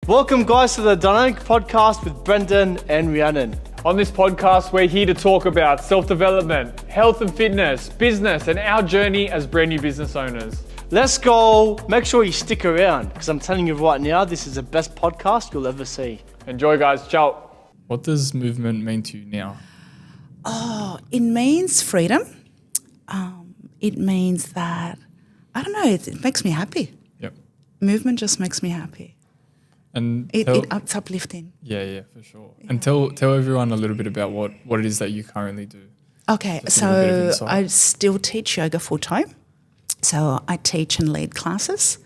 Welcome guys to the Dynamic Podcast with Brendan and Rhiannon. On this podcast, we're here to talk about self-development, health and fitness, business, and our journey as brand new business owners. Let's go. Make sure you stick around because I'm telling you right now, this is the best podcast you'll ever see. Enjoy, guys. Ciao. What does movement mean to you now? It means freedom. It means that, I don't know, it makes me happy. Yep. Movement just makes me happy. And It's uplifting. Yeah, for sure. Yeah. And tell everyone a little bit about what it is that you currently do. Okay, Just a little bit of so insight. I still teach yoga full time. So I teach and lead classes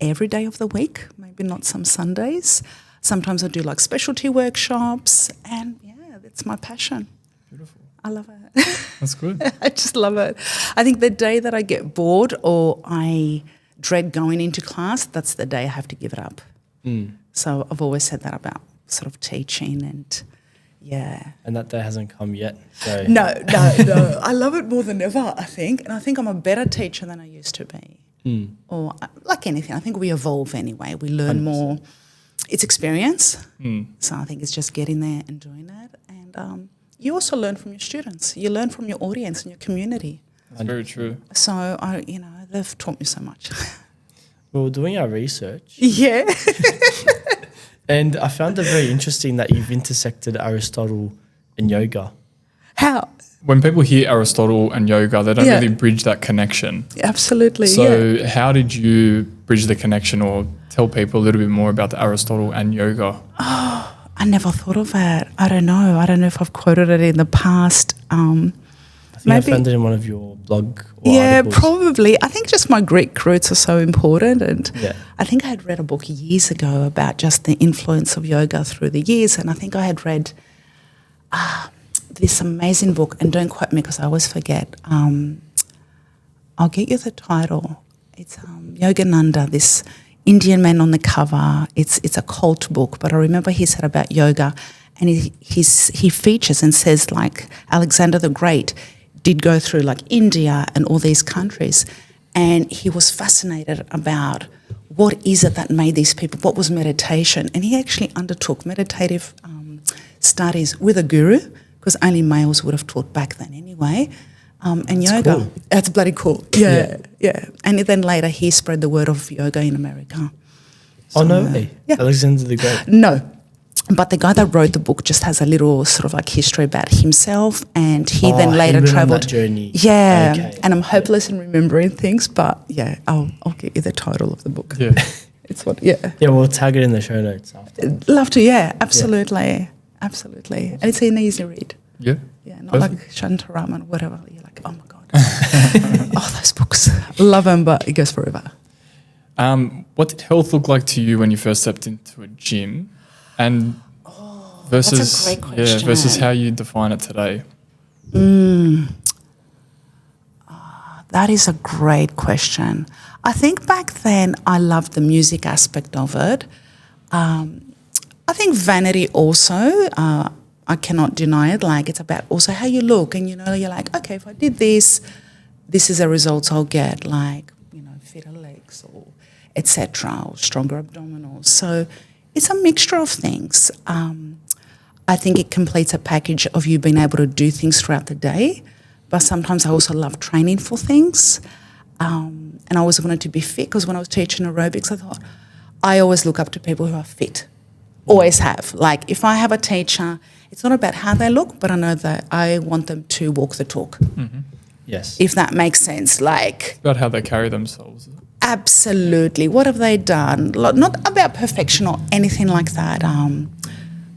every day of the week, maybe not some Sundays. Sometimes I do like specialty workshops and yeah, that's my passion. Beautiful. I love it. That's good. I just love it. I think the day that I get bored or I dread going into class, that's the day I have to give it up. So I've always said that about sort of teaching and yeah. And that day hasn't come yet. So No. I love it more than ever, I think. And I think I'm a better teacher than I used to be. Or like anything, I think we evolve anyway. We learn 100%. more. It's experience. So I think it's just getting there and doing it. And you also learn from your students. You learn from your audience and your community. That's very true. So, they've taught me so much. we were doing our research Yeah. and I found it very interesting that you've intersected Aristotle and yoga. How? When people hear Aristotle and yoga, they don't Yeah. really bridge that connection. Absolutely, So how did you bridge the connection or tell people a little bit more about the Aristotle and yoga? I never thought of that. I don't know. I don't know if I've quoted it in the past. I think I found it in one of your blog or Yeah, articles. probably. I think just my Greek roots are so important. And Yeah. I think I had read a book years ago about just the influence of yoga through the years. And I think I had read this amazing book, and don't quote me because I always forget. I'll get you the title. It's Yogananda, this Indian man on the cover. It's a cult book, but I remember he said about yoga, and he features and says like Alexander the Great did go through like India and all these countries, and he was fascinated about what is it that made these people, what was meditation, and he actually undertook meditative studies with a guru, because only males would have taught back then anyway. And yoga, cool. that's bloody cool. Yeah. And then later he spread the word of yoga in America. Oh, So, no way. yeah. Alexander the Great. No, but the guy that wrote the book just has a little sort of like history about himself, and he then he later went on travelled. that journey. Yeah, Okay. and I'm hopeless in remembering things, but yeah, I'll get you the title of the book. Yeah. It's what, yeah. Yeah, we'll tag it in the show notes after. Love to, yeah, absolutely. And it's an easy read. Yeah. Yeah, not Perfect. like Shantaraman or whatever. You're like, oh my God. Those books. Love them, but it goes forever. What did health look like to you when you first stepped into a gym, and versus that's a great question. versus how you define it today? That is a great question. I think back then I loved the music aspect of it. I think vanity also, I cannot deny it. Like it's about also how you look, and you're like, okay, if I did this, this is the results I'll get, like, fitter legs or etc. or stronger abdominals. So it's a mixture of things. I think it completes a package of you being able to do things throughout the day, but sometimes I also love training for things. And I always wanted to be fit, because when I was teaching aerobics, I thought, I always look up to people who are fit. Always have. Like if I have a teacher, it's not about how they look, but I know that I want them to walk the talk. Yes. If that makes sense. Like About how they carry themselves. absolutely. What have they done? Not about perfection or anything like that.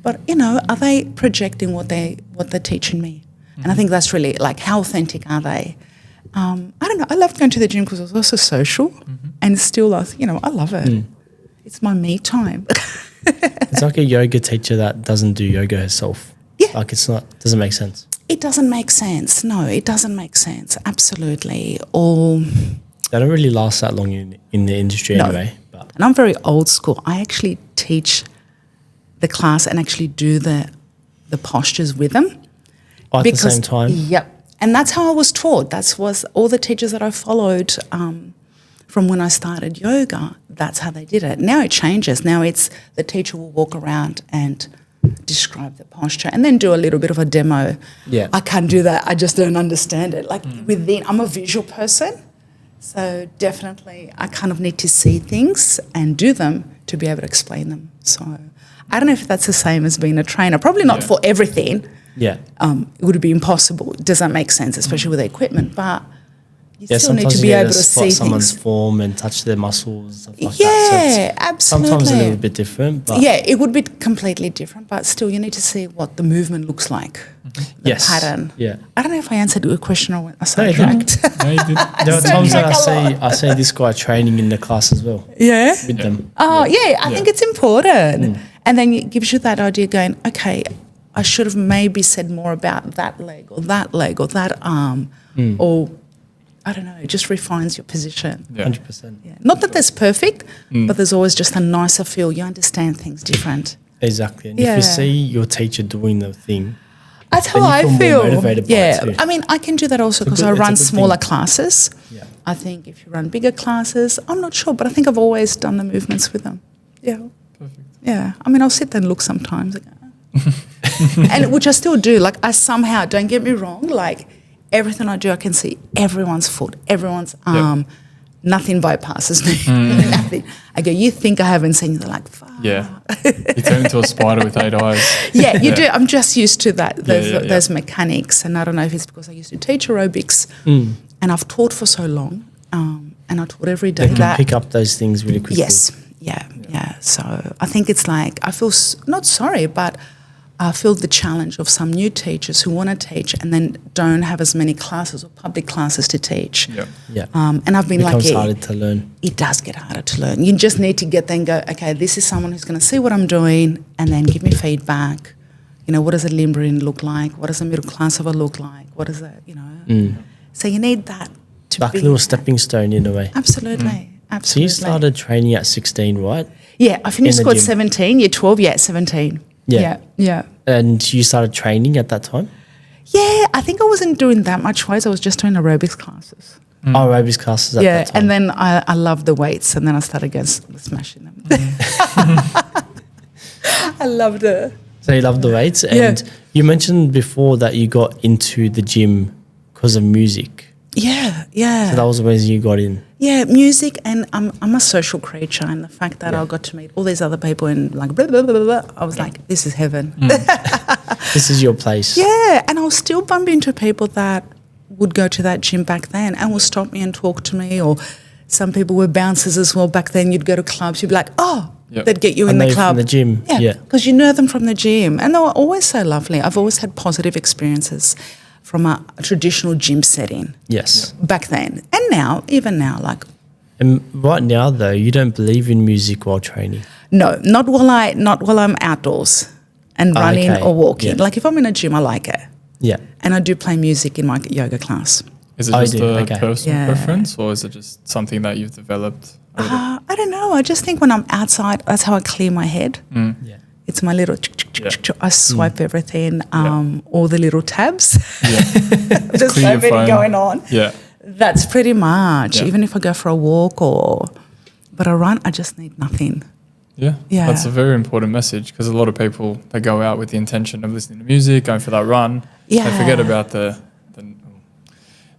But are they projecting what they're teaching me? And I think that's really like, how authentic are they? I don't know. I loved going to the gym because it was also social, and still, I love it. It's my me time. It's like a yoga teacher that doesn't do yoga herself. Yeah. Like doesn't make sense. It doesn't make sense. No, it doesn't make sense. Absolutely. Or They don't really last that long in the industry No. anyway. But and I'm very old school. I actually teach the class and actually do the postures with them. at the same time. Yep. And that's how I was taught. That was all the teachers that I followed. from when I started yoga, that's how they did it. Now it changes. Now it's the teacher will walk around and describe the posture and then do a little bit of a demo. Yeah. I can't do that. I just don't understand it. Like I'm a visual person. So definitely I kind of need to see things and do them to be able to explain them. So I don't know if that's the same as being a trainer. Probably not for everything. Yeah. It would be impossible. Does that make sense, especially with the equipment? But you still need sometimes to you be need able to spot see someone's things. form and touch their muscles, stuff like that. Yeah, So it's absolutely. sometimes a little bit different, but Yeah, it would be completely different, but still you need to see what the movement looks like, the yes, pattern. Yeah. I don't know if I answered your question or went No, you sidetracked. No, you did. There are times that Sidetrack a I see this guy training in the class as well Yeah. with them. Oh, yeah, I Yeah. think it's important. And then it gives you that idea going, okay, I should have maybe said more about that leg or that arm or I don't know, it just refines your position. Yeah. 100%. Yeah. Not that there's perfect, but there's always just a nicer feel. You understand things different. Exactly. And Yeah. if you see your teacher doing the thing, That's how then you I feel more feel. motivated by it Yeah, too. I mean, I can do that also because good- I it's a run good smaller thing. classes. Yeah. I think if you run bigger classes, I'm not sure, but I think I've always done the movements with them. Yeah. Perfect. Yeah. I mean, I'll sit there and look sometimes. Like, and which I still do. Like, I somehow, don't get me wrong, like, everything I do, I can see everyone's foot, everyone's arm. Nothing bypasses me. Nothing. I go, you think I haven't seen you? They're like, fuck. Yeah. You turn into a spider with 8 eyes. Yeah, you do. I'm just used to that, yeah. those mechanics. And I don't know if it's because I used to teach aerobics and I've taught for so long and I taught every day they can that. pick up those things really quickly. Yes, yeah. So I think it's like, I feel not sorry, but I feel the challenge of some new teachers who want to teach and then don't have as many classes or public classes to teach. Yeah. Yeah. And I've been It becomes lucky. harder to learn. It does get harder to learn. You just need to get there and go, okay, this is someone who's going to see what I'm doing and then give me feedback. You know, what does a Limbrian look like? What does a middle classover look like? What is it, you know? So you need that to Like be a little stepping stone in a way. Absolutely. So Absolutely. you started training at 16, right? Yeah, I finished in the school at gym. 17, year 12, yeah, at 17. Yeah. Yeah. And you started training at that time? Yeah, I think I wasn't doing that much weights. I was just doing aerobics classes. Aerobics classes at Yeah, that time. and then I loved the weights, and then I started going smashing them. I loved it. So you love the weights. And you mentioned before that you got into the gym because of music. Yeah. So that was the reason you got in. Yeah, music, and I'm a social creature, and the fact that I got to meet all these other people and like blah, blah, blah, blah, blah, I was like, this is heaven. This is your place. Yeah, and I'll still bump into people that would go to that gym back then and will stop me and talk to me, or some people were bouncers as well back then. You'd go to clubs, you'd be like, oh, Yep. they'd get you I in know the you club. from the gym. Yeah. because you know them from the gym, and they were always so lovely. I've always had positive experiences from a traditional gym setting Yes. back then, and now, even now, like. And right now, though, you don't believe in music while training. No, not while I'm outdoors and running Okay, or walking. yeah. Like if I'm in a gym, I like it, Yeah. and I do play music in my yoga class. Is it I just do, a okay. personal Yeah. preference, or is it just something that you've developed? I don't know. I just think when I'm outside, that's how I clear my head. Yeah. It's my little. I swipe everything, all the little tabs. Yeah. There's clear so your many phone. going on. Yeah. That's pretty much. Yeah. Even if I go for a walk but I run, I just need nothing. Yeah. Yeah. That's a very important message because a lot of people, they go out with the intention of listening to music, going for that run. Yeah. They forget about the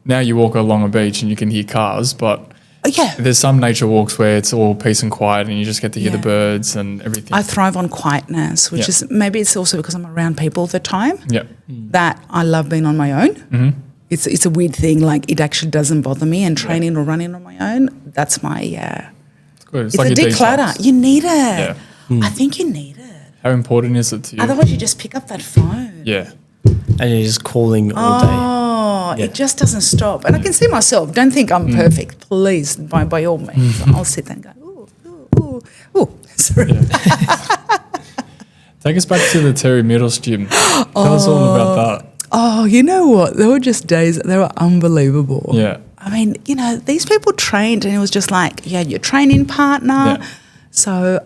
now you walk along a beach and you can hear cars, but Yeah. there's some nature walks where it's all peace and quiet and you just get to hear the Yeah. birds and everything. I thrive on quietness, which Yeah. is maybe it's also because I'm around people all the time. yeah. That I love being on my own. Mm-hmm. It's a weird thing. Like it actually doesn't bother me, and training or running on my own. That's my It's good. It's like a a declutter. detox. You need it. Yeah. I think you need it. How important is it to you? Otherwise, you just pick up that phone. Yeah. And you're just calling all day. Oh, Yeah. it just doesn't stop. And I can see myself. Don't think I'm perfect. Please, by all means. I'll sit there and go, ooh. Sorry. Take us back to the Terry Meadows gym. Tell us all about that. Oh, you know what? There were just days, they were unbelievable. Yeah. I mean, these people trained and it was just like, you had your training partner. Yeah. So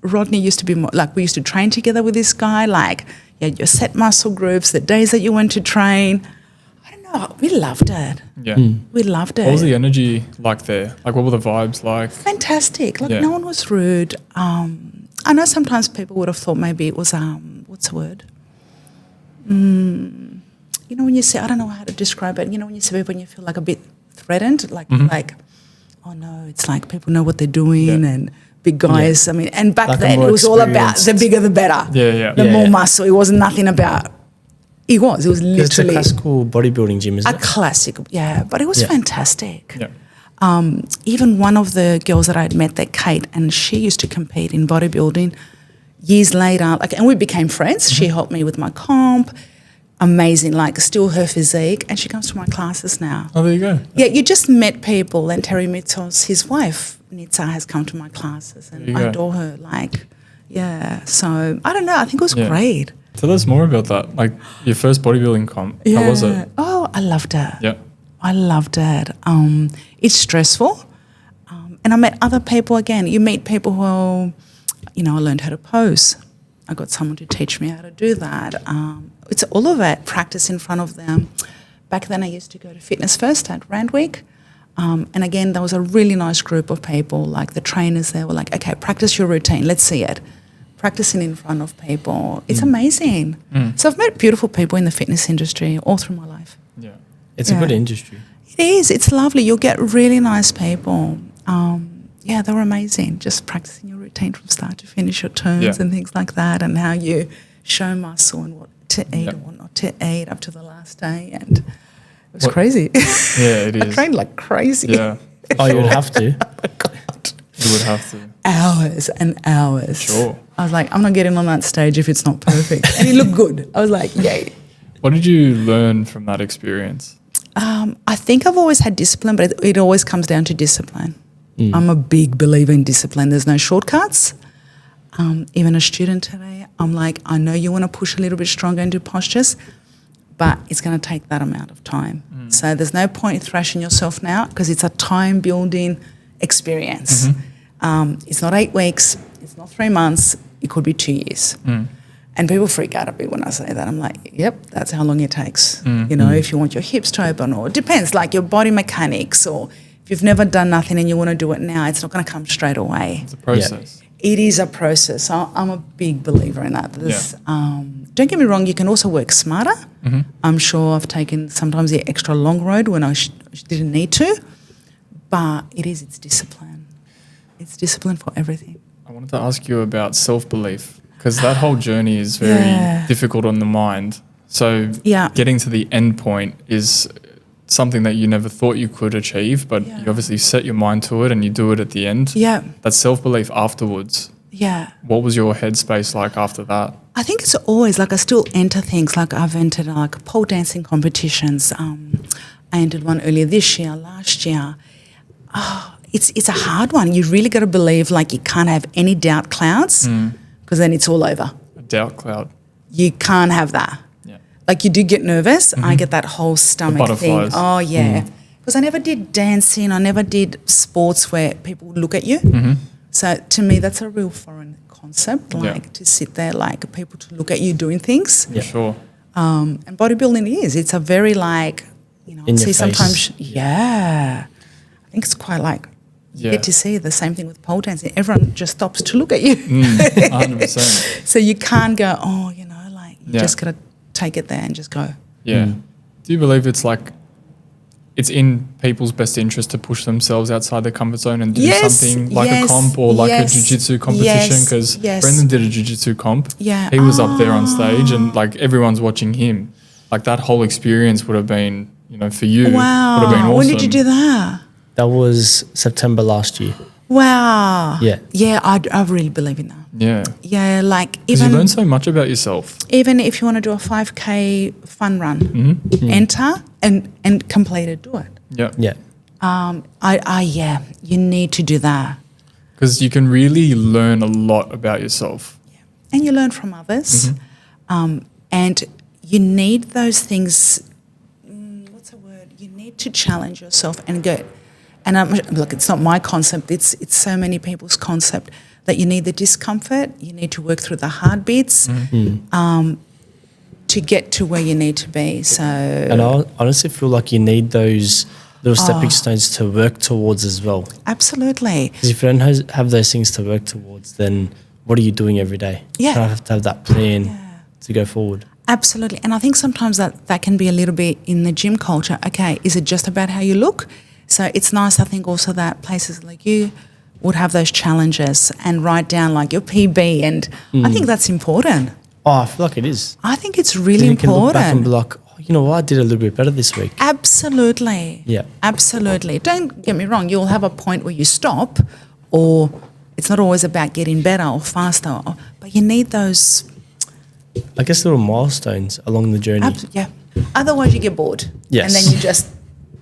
Rodney used to be more, like we used to train together with this guy. Like you had your set muscle groups, the days that you went to train. I don't know. Oh, we loved it. Yeah. We loved it. What was the energy like there? Like, what were the vibes like? Fantastic. Like, Yeah. no one was rude. I know sometimes people would have thought maybe it was, what's the word? You know, when you say, I don't know how to describe it, you know, when you see people and you feel like a bit threatened, like, oh no, it's like people know what they're doing and big guys. I mean, and back Like a then more it was all about the bigger the better. Yeah, yeah. The Yeah, more yeah. muscle. It was nothing about, it was It's a literally classical bodybuilding gym, isn't a it? classic. Yeah, but it was Yeah. fantastic. Yeah. Even one of the girls that I'd met, that Kate, and she used to compete in bodybuilding. Years later, like, and we became friends. She helped me with my comp. Amazing, like, still her physique, and she comes to my classes now. Oh, there you go. Yeah, you just met people, and Terry Mitos, his wife, Nitsa, has come to my classes, and There you I go. adore her. Like, yeah, so I don't know. I think it was Yeah. great. Tell us more about that. Like, your first bodybuilding comp. How was it? Oh, I loved it. Yeah. I loved it. It's stressful. And I met other people again. You meet people who, you know, I learned how to pose. I got someone to teach me how to do that. It's all of it, practice in front of them. Back then I used to go to Fitness First at Randwick. And again, there was a really nice group of people, like the trainers there were like, okay, practice your routine, let's see it. Practicing in front of people. It's amazing. So I've met beautiful people in the fitness industry all through my life. Yeah. It's a Yeah. good industry. It is. It's lovely. You'll get really nice people. Yeah, they were amazing. Just practicing your routine from start to finish, your turns Yeah. and things like that, and how you show muscle and what to eat Yeah. and what not to eat up to the last day. And it was What- crazy. Yeah, it I is. trained like crazy. Yeah. Oh, you would have to. You would have to. Hours and hours. Sure. I was like, I'm not getting on that stage if it's not perfect. And it looked good. I was like, yay. What did you learn from that experience? I think I've always had discipline, but it always comes down to discipline. I'm a big believer in discipline. There's no shortcuts. Even a student today, I'm like, I know you want to push a little bit stronger into postures, but it's going to take that amount of time. So there's no point in thrashing yourself now because it's a time-building experience. It's not 8 weeks. It's not 3 months. It could be 2 years. And people freak out a bit when I say that. I'm like, yep, that's how long it takes. You know, if you want your hips to open, or it depends, like your body mechanics, or if you've never done nothing and you want to do it now, it's not going to come straight away. It's a process. It is a process. I'm a big believer in that. Don't get me wrong, you can also work smarter. I'm sure I've taken sometimes the extra long road when I didn't need to, but it's discipline. It's discipline for everything. I wanted to ask you about self-belief because that whole journey is very Yeah. difficult on the mind. So Yeah. getting to the end point is something that you never thought you could achieve, but Yeah. you obviously set your mind to it and you do it at the end. Yeah, That self-belief afterwards, yeah. what was your headspace like after that? I think it's always like I still enter things, like I've entered like pole dancing competitions. I entered one earlier this year, last year. It's a hard one. You really got to believe like you can't have any doubt clouds because then it's all over. A doubt cloud. You can't have that. Yeah. Like you do get nervous. I get that whole stomach thing. butterflies. Oh yeah, because I never did dancing. I never did sports where people would look at you. So to me, that's a real foreign concept. Like to sit there, like people to look at you doing things. For sure. And bodybuilding is. It's a very like, you know, In see your face. sometimes. Yeah, I think it's quite like. You Yeah. get to see the same thing with pole dancing. Everyone just stops to look at you. 100%. So you can't go, oh, you know, like you Yeah. just got to take it there and just go. Yeah. Do you believe it's like it's in people's best interest to push themselves outside their comfort zone and do Yes, something like yes, a comp or like yes, a jiu-jitsu competition? yes, Because yes. Brendan did a jiu-jitsu comp. Yeah. He was up there on stage and like everyone's watching him. Like that whole experience would have been, you know, for you, would have been Wow. awesome. When did you do that? That was September last year. Wow. Yeah. Yeah, I really believe in that. Yeah. Yeah, like Because you learn even so much about yourself. even if you want to do a 5K fun run, enter and complete it, do it. Yeah. Yeah. Yeah, you need to do that. Because you can really learn a lot about yourself. And you learn from others. And you need those things, what's the word? You need to challenge yourself and go. And look, it's not my concept, it's so many people's concept that you need the discomfort, you need to work through the hard bits to get to where you need to be. So And I honestly feel like you need those little stepping stones to work towards as well. absolutely. Because if you don't have those things to work towards, then what are you doing every day? Yeah. You kind of have to have that plan to go forward. Absolutely. And I think sometimes that can be a little bit in the gym culture. Okay, is it just about how you look? So it's nice, I think, also that places like you would have those challenges and write down like your PB. And I think that's important. Oh, I feel like it is. I think it's really Then you can look back and be important. like, oh, you know what, I did a little bit better this week. Absolutely. Yeah. Absolutely. Don't get me wrong, you'll have a point where you stop, or it's not always about getting better or faster, but you need those. I guess little milestones along the journey. Yeah. Otherwise, you get bored. Yes. And then you just,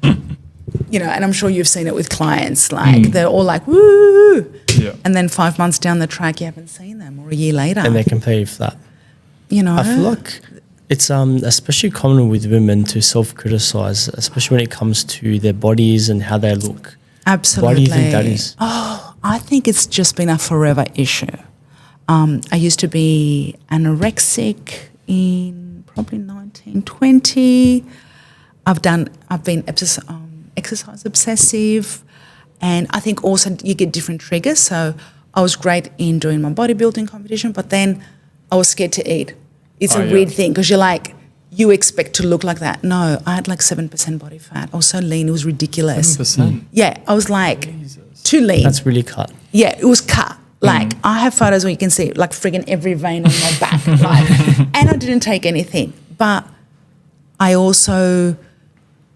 and I'm sure you've seen it with clients, like they're all like, woo. Yeah. And then 5 months down the track, you haven't seen them, or a year later. And they compare you for that. I I feel like it's especially common with women to self-criticize, especially when it comes to their bodies and how they look. Absolutely. Why do you think that is? Oh, I think it's just been a forever issue. I used to be anorexic in probably 1920. I've been exercise obsessive, and I think also you get different triggers. So I was great in doing my bodybuilding competition, but then I was scared to eat. It's a weird thing because you're like, you expect to look like that. No, I had like 7% body fat. I was so lean, it was ridiculous. 7%. Yeah, I was like too lean. That's really cut. Yeah, it was cut. Like I have photos where you can see like friggin' every vein on my back. And I didn't take anything. But I also,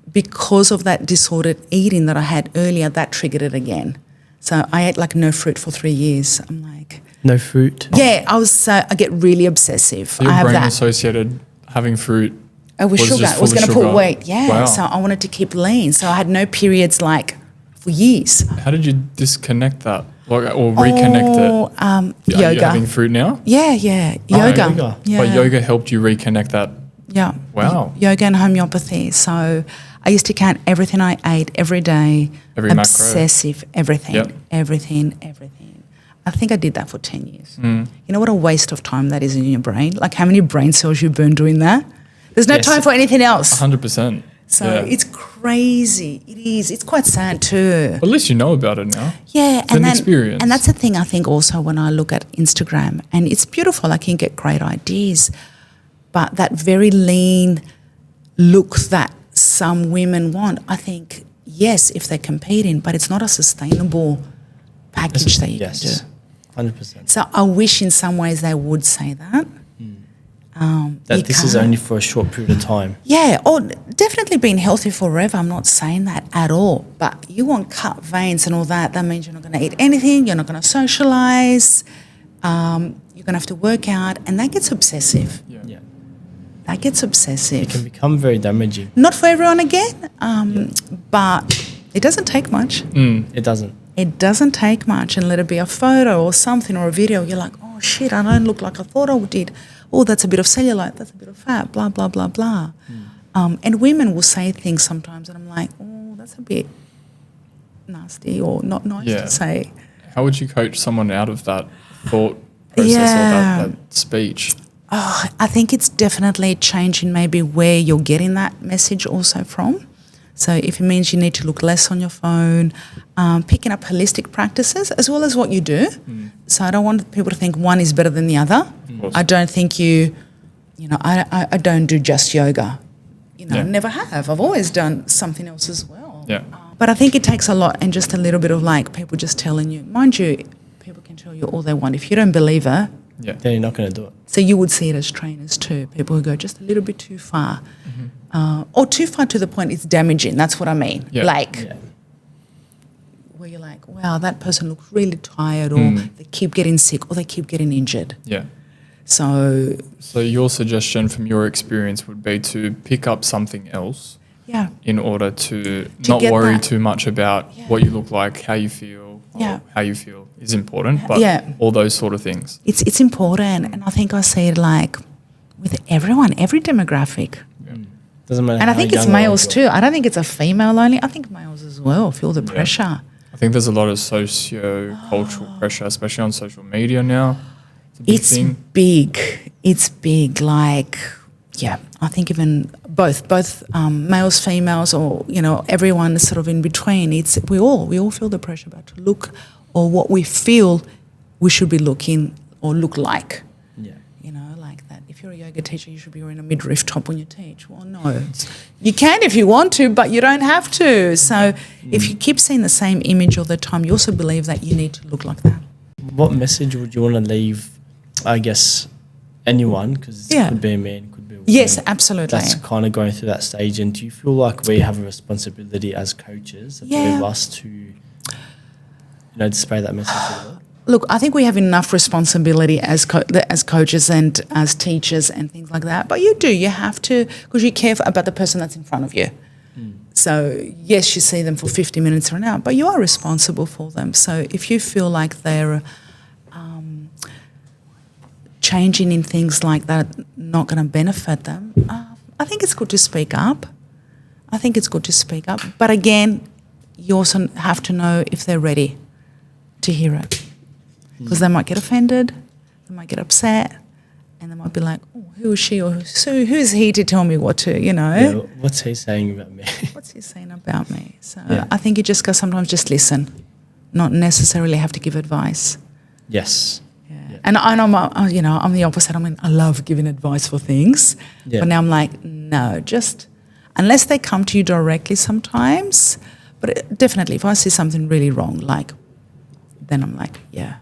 because of that disordered eating that I had earlier, that triggered it again. So I ate like no fruit for 3 years. I'm like, No fruit. yeah, I get really obsessive. Your I have brain that. associated having fruit With was sugar. just It was full of going to put sugar. weight. Yeah. Wow. So I wanted to keep lean. So I had no periods like for years. How did you disconnect that or reconnect it? Are you Yoga. having fruit now? Yeah. Yoga. yoga. Yeah. But yoga helped you reconnect that. Yeah. Wow. Yoga and homeopathy. So I used to count everything I ate every day. Every macro. Obsessive. Everything. Yep. Everything. I think I did that for 10 years. Mm. You know what a waste of time that is in your brain? Like how many brain cells you burn doing that? There's no Yes. time for anything else. 100%. So yeah. it's crazy. It is. It's quite sad too. At least you know about it now. Yeah, an experience. And that's the thing I think also when I look at Instagram, and it's beautiful, I can get great ideas, but that very lean look that some women want, I think, yes, if they're competing, but it's not a sustainable package that you can do. 100%. So I wish in some ways they would say that. That you this is can't. only for a short period of time. Yeah, or definitely being healthy forever. I'm not saying that at all. But you want cut veins and all that. That means you're not going to eat anything. You're not going to socialise. You're going to have to work out. And that gets obsessive. Yeah. That gets obsessive. It can become very damaging. Not for everyone again, but it doesn't take much. It doesn't. It doesn't take much. And let it be a photo or something or a video. You're like, oh, shit, I don't look like I thought I did. Oh, that's a bit of cellulite, that's a bit of fat, blah, blah, blah, blah. And women will say things sometimes and I'm like, oh, that's a bit nasty or not nice Yeah. to say. How would you coach someone out of that thought process or that speech? Oh, I think it's definitely changing maybe where you're getting that message also from. So if it means you need to look less on your phone, picking up holistic practices as well as what you do. So I don't want people to think one is better than the other. course. I don't think I don't do just yoga. Yeah. Never have. I've always done something else as well. Yeah. But I think it takes a lot and just a little bit of like people just telling you. Mind you, people can tell you all they want. If you don't believe it, Yeah. Then you're not going to do it. so you would see it as trainers too, people who go just a little bit too far. Or too far to the point it's damaging, that's what I mean. Yeah. Yeah. Where you're like, wow, that person looks really tired or they keep getting sick or they keep getting injured. Yeah. So, So your suggestion from your experience would be to pick up something else yeah, in order to not get worry that. too much about what you look like, how you feel, or Yeah. how you feel is important, but Yeah. all those sort of things. it's important. And I think I see it like with everyone, every demographic. Doesn't matter. And I how think it's young or males old too. I don't think it's a female only. I think males as well feel the pressure. I think there's a lot of socio-cultural pressure, especially on social media now. It's a big It's thing. big. It's big. Like, Yeah, I think even both males, females, or everyone is sort of in between. We all feel the pressure about to look or what we feel we should be looking or look like. Yeah. Like that. If you're a yoga teacher, you should be wearing a midriff top when you teach. Well, no, you can if you want to, but you don't have to. So if you keep seeing the same image all the time, you also believe that you need to look like that. What message would you want to leave, I guess, anyone, because it could be a man, could be a woman. Yes, absolutely. That's kind of going through that stage. And do you feel like we have a responsibility as coaches, the three of us, to display that message to the world? Look, I think we have enough responsibility as coaches and as teachers and things like that. But you have to, because you care about the person that's in front of you. So, yes, you see them for 50 minutes or an hour, but you are responsible for them. So if you feel like they're changing in things like that, not going to benefit them, I think it's good to speak up. But again, you also have to know if they're ready to hear it. Because they might get offended, they might get upset, and they might be like, oh, who is she or who's he to tell me what to, Yeah, what's he saying about me? What's he saying about me? So I think you just got sometimes just listen, not necessarily have to give advice. Yes. Yeah. And I'm the opposite. I love giving advice for things, but now I'm like, no, just unless they come to you directly sometimes. But definitely, if I see something really wrong, then I'm like, yeah.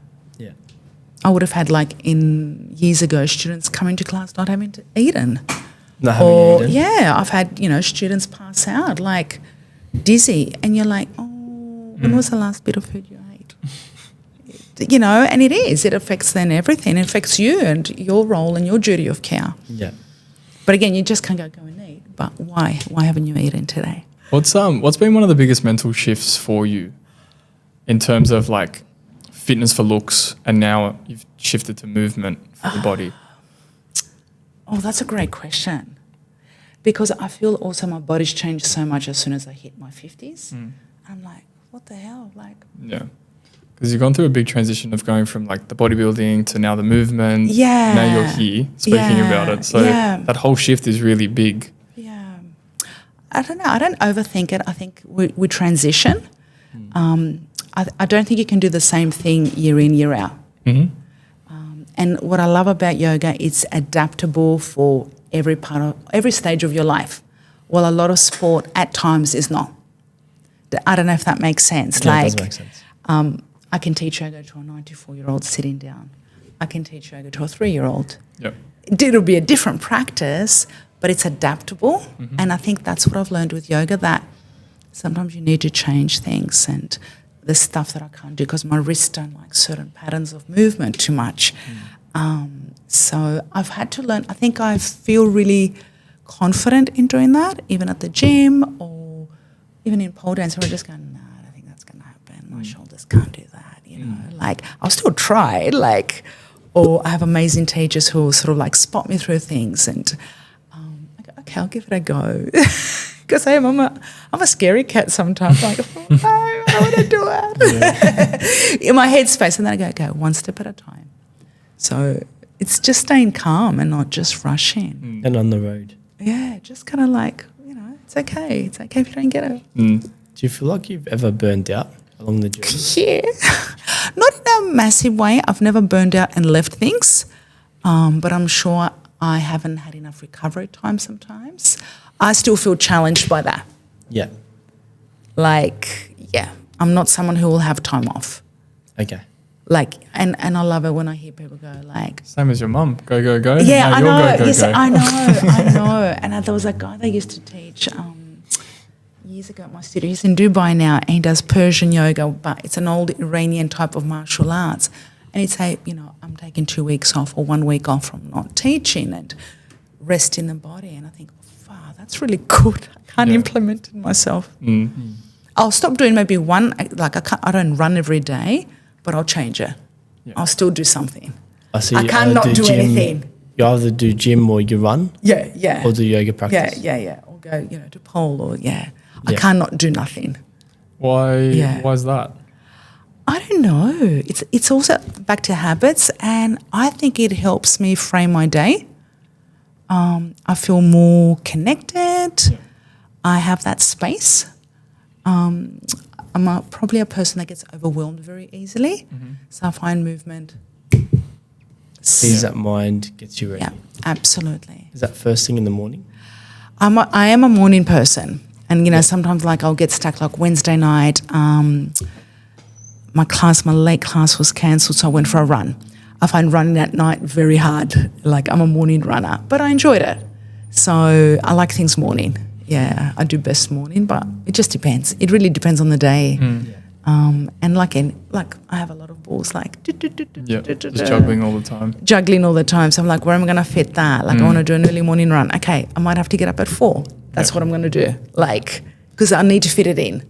I would have had in years ago students coming to class not having eaten. Not having eaten? Yeah, I've had students pass out dizzy, and you're like, oh, when was the last bit of food you ate? And it affects then everything. It affects you and your role and your duty of care. Yeah. But again, you just can't go and eat. But why? Why haven't you eaten today? What's been one of the biggest mental shifts for you in terms of fitness for looks, and now you've shifted to movement for the body? Oh, that's a great question. Because I feel also my body's changed so much as soon as I hit my 50s. I'm like, what the hell? Yeah. Because you've gone through a big transition of going from the bodybuilding to now the movement. Yeah. Now you're here speaking about it. So that whole shift is really big. Yeah. I don't know. I don't overthink it. I think we transition. I don't think you can do the same thing year in, year out. Mm-hmm. And what I love about yoga, it's adaptable for every stage of your life. Well, a lot of sport at times is not. I don't know if that makes sense. Yeah, it does make sense. I can teach yoga to a 94-year-old sitting down. I can teach yoga to a 3-year-old. Yep. It'll be a different practice, but it's adaptable. Mm-hmm. And I think that's what I've learned with yoga, that sometimes you need to change things, and the stuff that I can't do because my wrists don't like certain patterns of movement too much. So I've had to learn. I think I feel really confident in doing that, even at the gym or even in pole dance, where I just go, no, I don't think that's going to happen. My shoulders can't do that, I'll still try, or I have amazing teachers who will sort of spot me through things, and I go, okay, I'll give it a go. Because I'm a scary cat sometimes. Oh, no, I don't want to do it. In my headspace, and then I go one step at a time. So it's just staying calm and not just rushing. And on the road. Yeah, just kind of it's okay. It's okay if you don't get it. Do you feel like you've ever burned out along the journey? Yeah. Not in a massive way. I've never burned out and left things, but I'm sure I haven't had enough recovery time sometimes. I still feel challenged by that. Yeah. I'm not someone who will have time off. Okay. And I love it when I hear people go Same as your mum. Go, go, go. Yeah, now I you're know. Go, go, Yes, go. I know. And there was a guy that used to teach years ago at my studio. He's in Dubai now, and he does Persian yoga, but it's an old Iranian type of martial arts. And he'd say, I'm taking 2 weeks off or 1 week off from not teaching and resting the body. And I think, wow, that's really good. I can't implement it myself. Mm-hmm. I'll stop doing maybe one, I don't run every day, but I'll change it. Yeah. I'll still do something. I can't not do anything. You either do gym or you run? Yeah. Or do yoga practice? Yeah. Or go, to pole or, I can't not do nothing. Why is that? I don't know. It's also back to habits, and I think it helps me frame my day. I feel more connected. I have that space. I'm probably a person that gets overwhelmed very easily. So I find movement. Ease that mind, gets you ready. Yeah, absolutely. Is that first thing in the morning? I am a morning person. And, sometimes like I'll get stuck like Wednesday night. My late class was cancelled, so I went for a run. I find running at night very hard. Like I'm a morning runner, but I enjoyed it. So I like things morning. Yeah, I do best morning, but it just depends. It really depends on the day. And like I have a lot of balls like just juggling all the time. Juggling all the time. So I'm like, where am I going to fit that? Like I want to do an early morning run. Okay, I might have to get up at 4. That's what I'm going to do. Like, because I need to fit it in.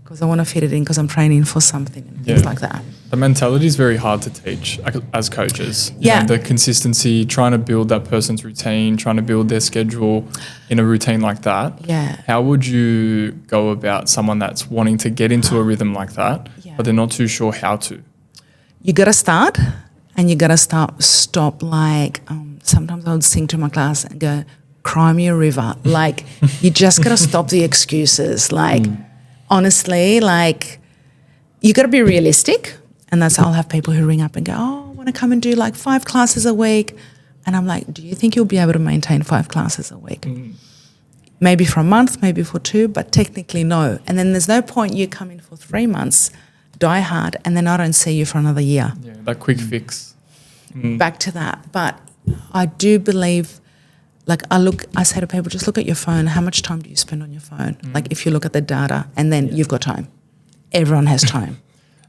Because I want to fit it in because I'm training for something and things like that. The mentality is very hard to teach as coaches. You Yeah. know, the consistency, trying to build that person's routine, trying to build their schedule in a routine like that. Yeah. How would you go about someone that's wanting to get into a rhythm like that, but they're not too sure how to? You got to start and you got to stop like, sometimes I would sing to my class and go, cry me a river. Like, you just got to stop the excuses. Like, honestly, like, you got to be realistic. And that's how I'll have people who ring up and go, oh, I want to come and do like 5 classes a week. And I'm like, do you think you'll be able to maintain 5 classes a week? Maybe for a month, maybe for 2, but technically no. And then there's no point you come in for 3 months, die hard, and then I don't see you for another year. Yeah, that quick fix. Back to that. But I do believe, like I say to people, just look at your phone. How much time do you spend on your phone? Like if you look at the data and then you've got time. Everyone has time.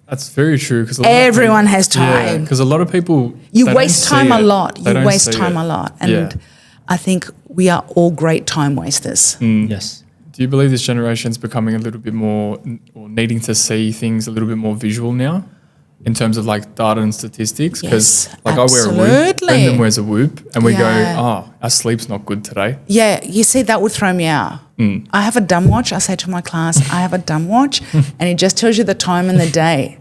That's very true. Because Everyone has time. Because a lot of people, You waste time a lot. They You don't waste see time it. a lot. And I think we are all great time wasters. Yes. Do you believe this generation's becoming a little bit more, or needing to see things a little bit more visual now, in terms of like data and statistics? Because Yes, like I wear a Whoop, absolutely. Brendan wears a Whoop, and we Yeah. go, oh, our sleep's not good today. Yeah, you see, that would throw me out. I have a dumb watch. I say to my class, I have a dumb watch, and it just tells you the time and the day.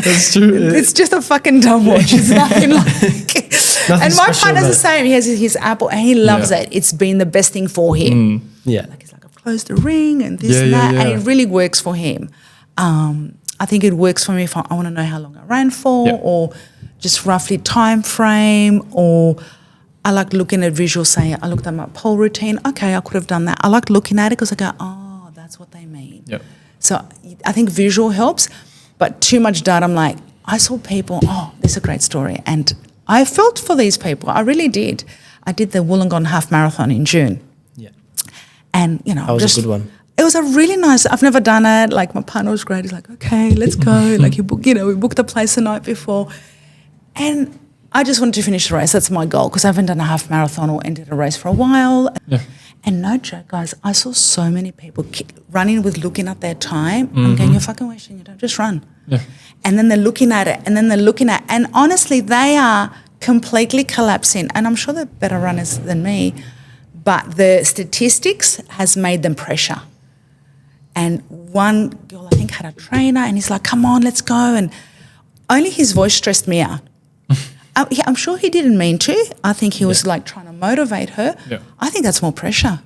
That's true. It's just a fucking dumb watch. It's nothing like. And my special partner's about the same. He has his Apple, and he loves it. It's been the best thing for him. Yeah. Like he's like, I've closed the ring and this and that, and it really works for him. I think it works for me if I want to know how long I ran for, or just roughly time frame, or I like looking at visuals, saying I looked at my pole routine. Okay, I could have done that. I like looking at it because I go, oh, that's what they mean. Yep. So I think visual helps, but too much data, I'm like, I saw people, oh, this is a great story. And I felt for these people. I really did. I did the Wollongong Half Marathon in June. Yeah. And, That was a good one. It was a really nice, I've never done it. Like my partner was great. He's like, okay, let's go. Like we booked a place the night before. And I just wanted to finish the race. That's my goal because I haven't done a half marathon or ended a race for a while. Yeah. And no joke, guys, I saw so many people running with looking at their time. I'm going, you're fucking wasting your time. Just run. Yeah. And then they're looking at it, and then they're looking at, and honestly, they are completely collapsing. And I'm sure they're better runners than me, but the statistics has made them pressure. And one girl, I think, had a trainer, and he's like, come on, let's go. And only his voice stressed me out. I'm sure he didn't mean to. I think he was like trying to motivate her. Yeah. I think that's more pressure.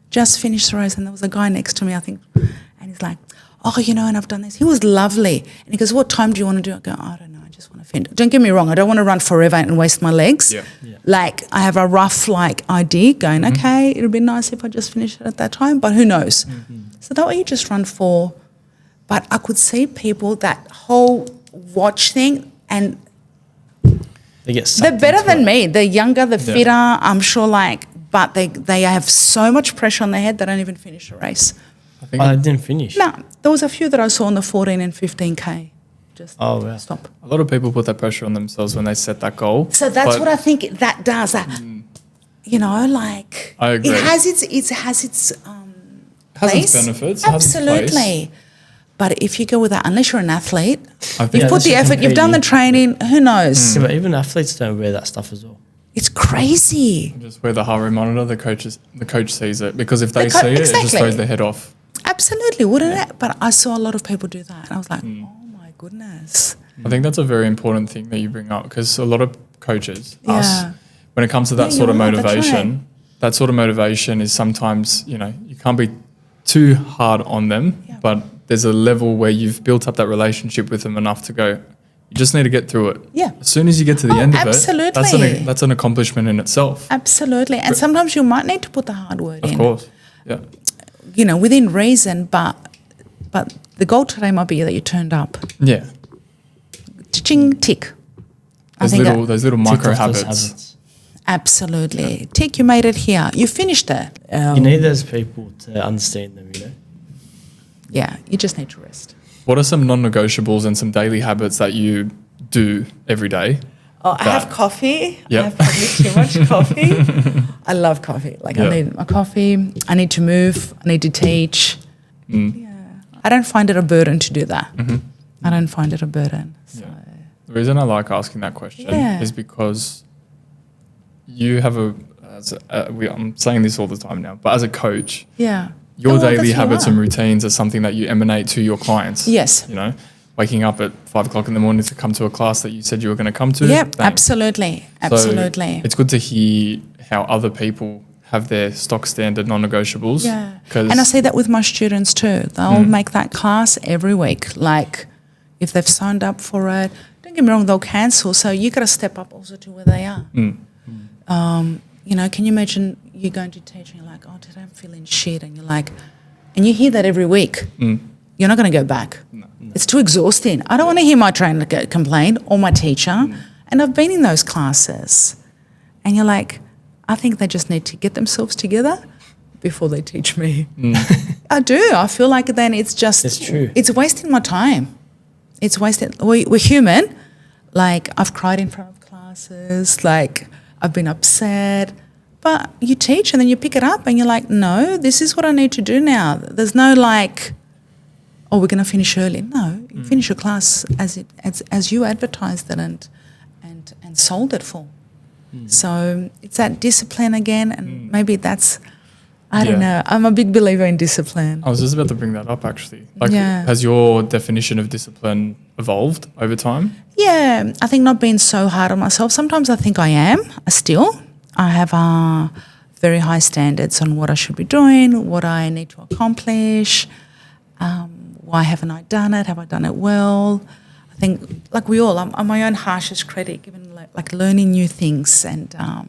Just finished the race, and there was a guy next to me, I think, and he's like, oh, and I've done this. He was lovely. And he goes, what time do you want to do? I go, I don't know, I just want to finish. Don't get me wrong, I don't want to run forever and waste my legs. Yeah. Like, I have a rough, idea going, okay, it'll be nice if I just finish it at that time, but who knows? So that way you just run for. But I could see people, that whole watch thing, and They get they're better than me. They're younger, they're fitter, I'm sure, but they have so much pressure on their head they don't even finish a race. I didn't finish. No, there was a few that I saw on the 14 and 15K. Just wow. stop. A lot of people put that pressure on themselves when they set that goal. So that's but what I think that does. That, I agree. it has its has its place. benefits. Has its place. Absolutely. But if you go with that, unless you're an athlete, I think you've put the effort, you've done the training, who knows? Yeah, but even athletes don't wear that stuff as well. It's crazy. just wear the heart rate monitor. The coach sees it, because if they The co- see it, it just exactly. throws their head off. Absolutely, wouldn't it? But I saw a lot of people do that. And I was like, oh my goodness. I think that's a very important thing that you bring up, because a lot of coaches, us, when it comes to that Yeah, sort of you're right, that's motivation, right. that sort of motivation is sometimes, you know, you can't be too hard on them, Yeah. but there's a level where you've built up that relationship with them enough to go, you just need to get through it. Yeah. As soon as you get to the end of absolutely. it, that's an accomplishment in itself. Absolutely. And sometimes you might need to put the hard word in. Of course. Yeah. You know, within reason, but the goal today might be that you turned up. Yeah. Ching, tick. Those little Tick micro off those habits. Absolutely. Tick, you made it here. You finished it. You need those people to understand them, you know. Yeah, you just need to rest. What are some non-negotiables and some daily habits that you do every day? Oh, I have coffee. Yep. I have probably too much coffee. I love coffee. Like Yeah. I need my coffee. I need to move. I need to teach. Yeah. I don't find it a burden to do that. I don't find it a burden. So. Yeah. The reason I like asking that question Yeah. is because you have I'm saying this all the time now, but as a coach, Yeah. your Oh, well, daily that's who you habits are. and routines are something that you emanate to your clients. Yes. You know, waking up at 5 o'clock in the morning to come to a class that you said you were going to come to. Yep, Bang. absolutely. So Absolutely. it's good to hear how other people have their stock standard non-negotiables. Yeah. 'Cause- And I see that with my students too. They'll make that class every week. Like if they've signed up for it, don't get me wrong, they'll cancel. So you got to step up also to where they are. You know, can you imagine you going to teach and you're like, oh, today I'm feeling shit. And you're like, and you hear that every week. You're not going to go back. It's too exhausting. I don't want to hear my trainer complain or my teacher. And I've been in those classes. And you're like, I think they just need to get themselves together before they teach me. I do. I feel like then it's just... It's true. It's wasting my time. It's wasting... We're human. Like, I've cried in front of classes. Like, I've been upset. But you teach and then you pick it up and you're like, no, this is what I need to do now. There's no like... oh, we're going to finish early. No, you finish your class as you advertised it and sold it for. So it's that discipline again, and maybe that's, I don't know. I'm a big believer in discipline. I was just about to bring that up actually. Like, Yeah. has your definition of discipline evolved over time? Yeah, I think not being so hard on myself. Sometimes I think I am. I have very high standards on what I should be doing, what I need to accomplish. Why haven't I done it? Have I done it well? I think, like we all, I'm my own harshest critic, even like learning new things. And I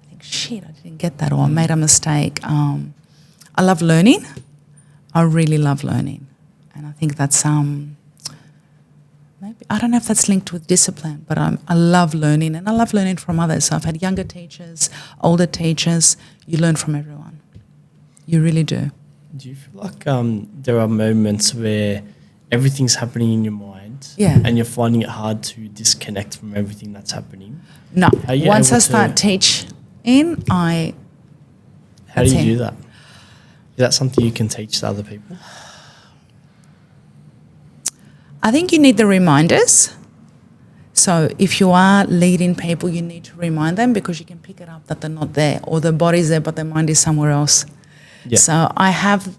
think, shit, I didn't get that, or I made a mistake. I love learning. I really love learning. And I think that's, maybe, I don't know if that's linked with discipline, but I love learning, and I love learning from others. So I've had younger teachers, older teachers. You learn from everyone. You really do. Do you feel like there are moments where everything's happening in your mind Yeah. and you're finding it hard to disconnect from everything that's happening? No. Are you Once able I start to- teaching, How do That's you it. do that? Is that something you can teach to other people? I think you need the reminders. So if you are leading people, you need to remind them, because you can pick it up that they're not there, or their body's there but their mind is somewhere else. Yeah. So I have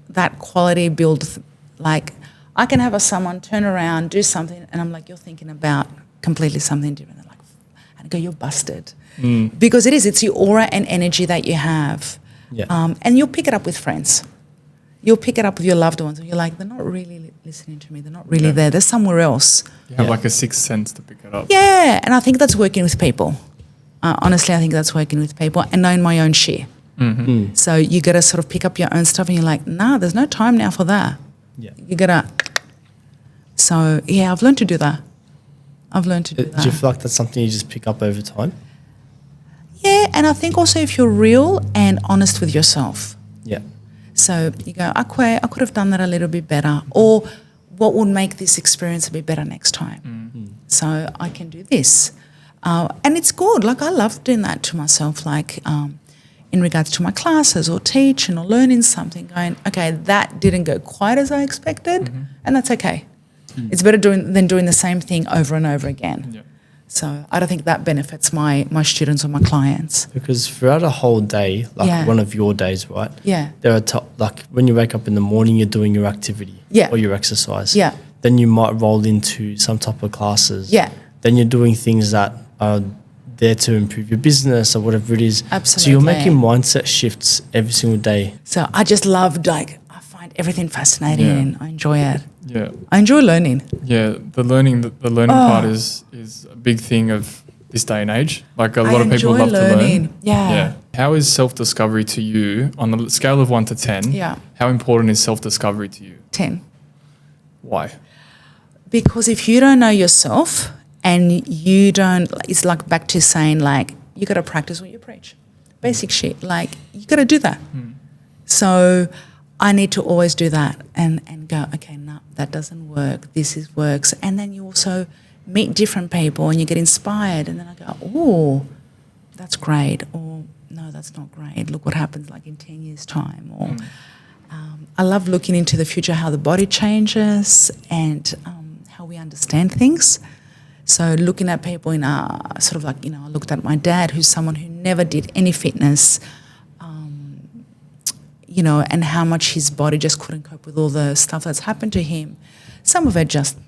that quality build, like I can have someone turn around, do something, and I'm like, you're thinking about completely something different. They're like, and I go, you're busted. Because it's your aura and energy that you have. Yeah. And you'll pick it up with friends. You'll pick it up with your loved ones, and you're like, they're not really listening to me. They're not really there. They're somewhere else. You have Yeah. like a sixth sense to pick it up. Yeah, and I think that's working with people. Honestly, I think that's working with people and knowing my own share. So you got to sort of pick up your own stuff, and you're like, nah, there's no time now for that. Yeah. You got to... So, yeah, I've learned to do that. I've learned to do Do that. you feel like that's something you just pick up over time? Yeah, and I think also if you're real and honest with yourself. Yeah. So you go, okay, I could have done that a little bit better, or what would make this experience a bit better next time? So I can do this. And it's good. Like, I love doing that to myself, like in regards to my classes or teaching or learning something, going, okay, that didn't go quite as I expected, and that's okay. It's better than doing the same thing over and over again. Yeah. So I don't think that benefits my students or my clients. Because throughout a whole day, like Yeah. one of your days, right? Yeah. There are like when you wake up in the morning, you're doing your activity Yeah. or your exercise. Yeah. Then you might roll into some type of classes. Yeah. Then you're doing things that are there to improve your business or whatever it is. Absolutely. So you're making mindset shifts every single day. So I just loved, like, I find everything fascinating Yeah. and I enjoy it. Yeah. I enjoy learning. Yeah, the learning part is a big thing of this day and age. Like a lot of people enjoy love to learning. learn. Yeah. How is self-discovery to you on a scale of 1 to 10? Yeah. How important is self-discovery to you? 10. Why? Because if you don't know yourself and you don't, it's like back to saying, like, you got to practice what you preach. Basic shit. Like, you got to do that. So I need to always do that and go, okay, no, that doesn't work. This works. And then you also meet different people and you get inspired. And then I go, oh, that's great. Or, no, that's not great. Look what happens like in 10 years' time. Or I love looking into the future, how the body changes and how we understand things. So looking at people in sort of like, I looked at my dad, who's someone who never did any fitness, and how much his body just couldn't cope with all the stuff that's happened to him. Some of it just,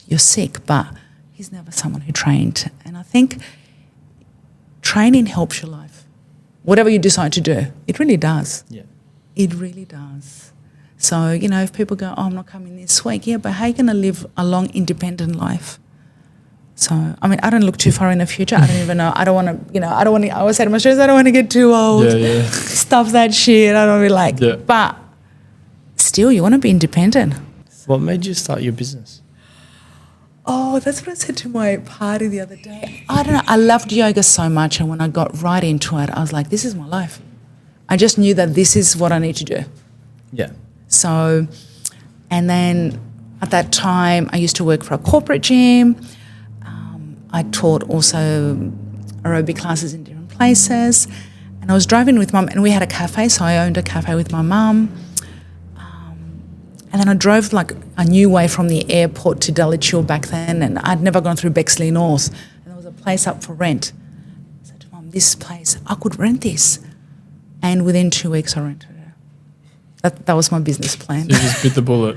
you're sick, but he's never someone who trained. And I think training helps your life. Whatever you decide to do, it really does. Yeah. It really does. So, if people go, oh, I'm not coming this week, yeah, but how are you going to live a long, independent life? So, I mean, I don't look too far in the future. I don't even know. I don't want to, I don't want to, I always say to my students, I don't want to get too old. Yeah. Stuff that shit. I don't be like, Yeah. but still, you want to be independent. What made you start your business? Oh, that's what I said to my party the other day. I don't know. I loved yoga so much. And when I got right into it, I was like, this is my life. I just knew that this is what I need to do. Yeah. So, and then at that time, I used to work for a corporate gym. I taught also aerobic classes in different places. And I was driving with Mum, and we had a cafe, so I owned a cafe with my mum. And then I drove like a new way from the airport to Dulwich back then, and I'd never gone through Bexley North. And there was a place up for rent. I said to Mum, this place, I could rent this. And within 2 weeks, I rented it. That was my business plan. So you just bit the bullet.